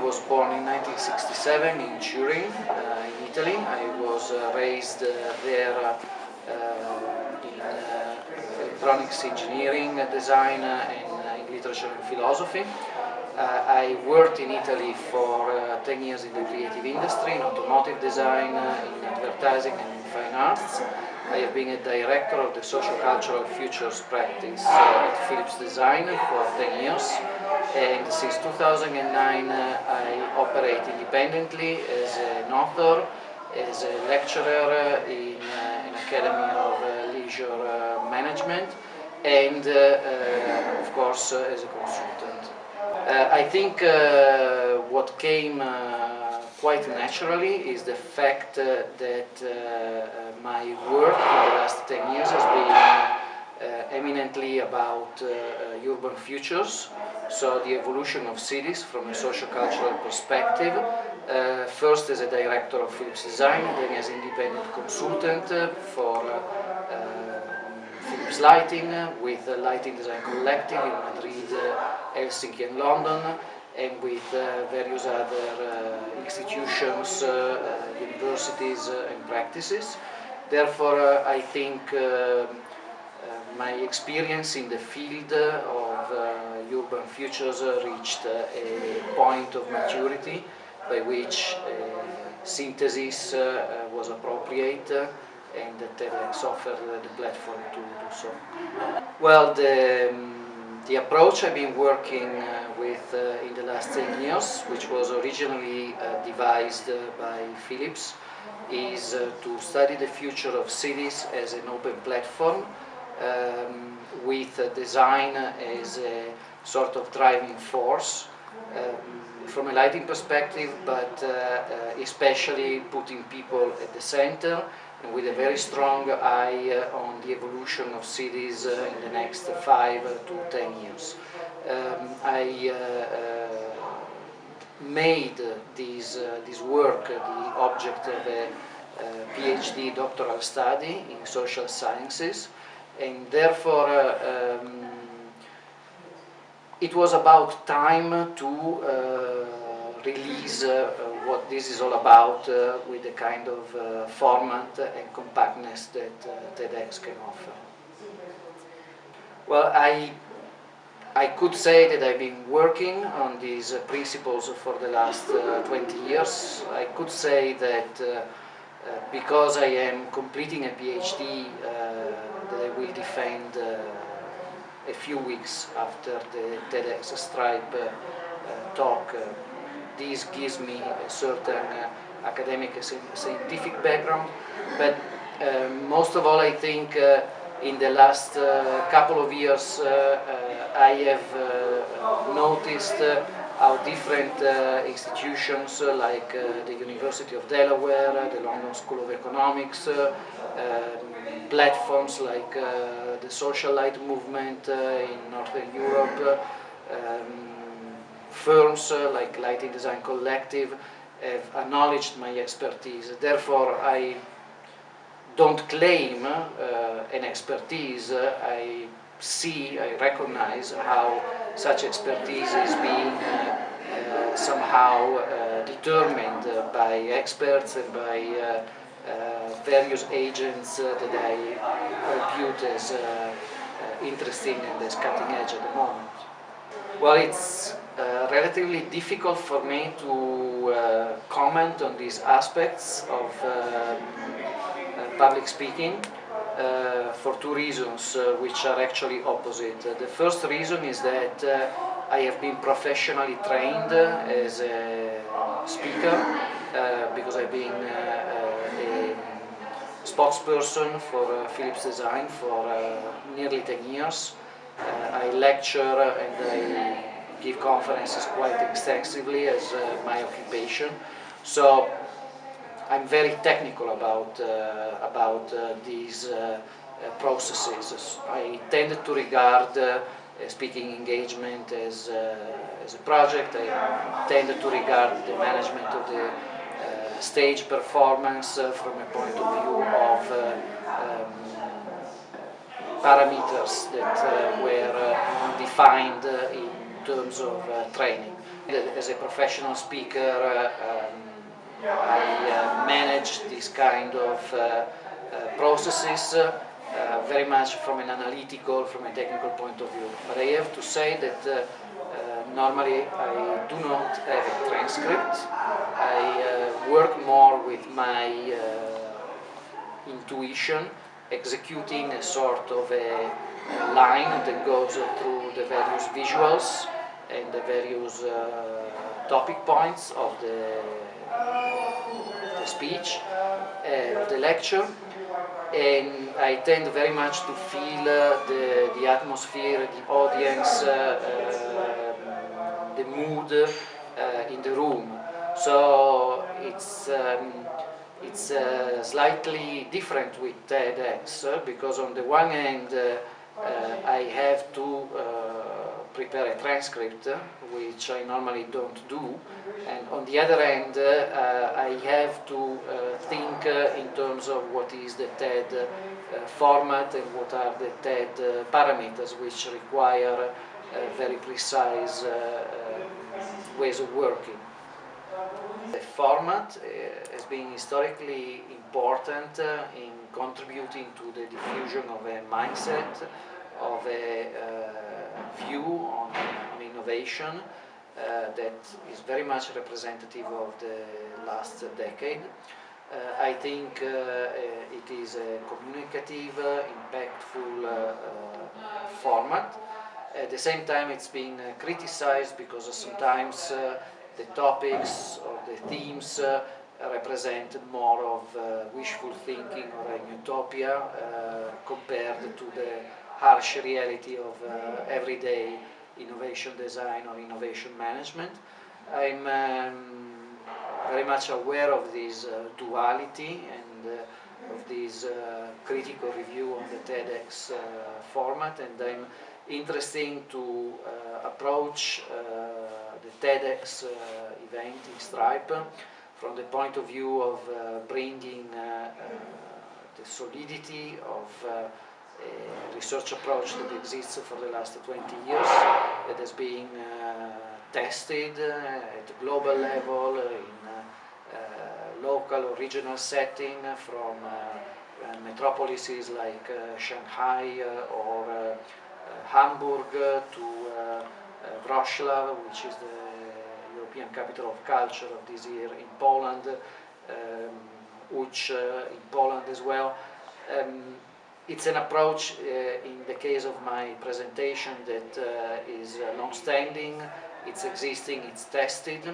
was born in 1967 in Turin, in Italy. I was raised there in electronics engineering, design, and in literature and philosophy. I worked in Italy for 10 years in the creative industry, in automotive design, in advertising and in fine arts. I have been a director of the Socio-Cultural Futures practice at Philips Design for 10 years. And since 2009 I operate independently as an author, as a lecturer in an academy of leisure management, and of course as a consultant. I think what came quite naturally is the fact that my work in the last 10 years has been eminently about urban futures, so the evolution of cities from a socio-cultural perspective, first as a director of Philips Design, then as independent consultant for Philips Lighting, with the Lighting Design Collective in Madrid, Helsinki and London, and with various other institutions, universities and practices. Therefore, I think my experience in the field of urban futures reached a point of maturity by which synthesis was appropriate, and that TEDx offered the platform to do so. Well, the approach I've been working with in the last 10 years, which was originally devised by Philips, is to study the future of cities as an open platform, with design as a sort of driving force from a lighting perspective, but especially putting people at the center, and with a very strong eye on the evolution of cities in the next 5 to 10 years. I made this work the object of a PhD doctoral study in social sciences, and therefore it was about time to release what this is all about with the kind of format and compactness that TEDx can offer. Well, I could say that I've been working on these principles for the last 20 years. I could say that because I am completing a PhD that I will defend a few weeks after the TEDxStrijp talk, this gives me a certain academic and scientific background, but most of all I think in the last couple of years I have noticed how different institutions like the University of Delaware, the London School of Economics, platforms like the social light movement in Northern Europe, firms like Lighting Design Collective have acknowledged my expertise. Therefore, I don't claim an expertise. I recognize how such expertise is being somehow determined by experts and by various agents that I repute as interesting and as cutting edge at the moment. Well, it's relatively difficult for me to comment on these aspects of public speaking for two reasons which are actually opposite. The first reason is that I have been professionally trained as a speaker because I've been a spokesperson for Philips Design for nearly 10 years. I lecture and I give conferences quite extensively as my occupation, so I'm very technical about these processes. I tend to regard speaking engagement as a project. I tend to regard the management of the stage performance from a point of view of parameters that were defined in terms of training. As a professional speaker, I manage this kind of processes very much from an analytical, from a technical point of view. But I have to say that normally I do not have a transcript. I work more with my intuition, executing a sort of a line that goes through the various visuals and the various topic points of the speech, of the lecture, and I tend very much to feel the atmosphere, the audience, the mood in the room. So it's slightly different with TEDx because on the one hand I have to prepare a transcript, which I normally don't do, and on the other hand I have to think in terms of what is the TED format and what are the TED parameters, which require very precise ways of working. The format has been historically important in contributing to the diffusion of a mindset, of a view on innovation that is very much representative of the last decade. I think it is a communicative, impactful format. At the same time, it's been criticized because sometimes the topics or the themes represent more of wishful thinking or an utopia compared to the harsh reality of everyday innovation design or innovation management. I'm very much aware of this duality and of this critical review on the TEDx format, and I'm interested to approach the TEDx event in Stripe from the point of view of bringing the solidity of a research approach that exists for the last 20 years, that has been tested at a global level, in local or regional setting, from metropolises like Shanghai or Hamburg to Wrocław, which is the European capital of culture of this year, in Poland, Łódź in Poland as well. It's an approach in the case of my presentation that is long-standing, it's existing, it's tested.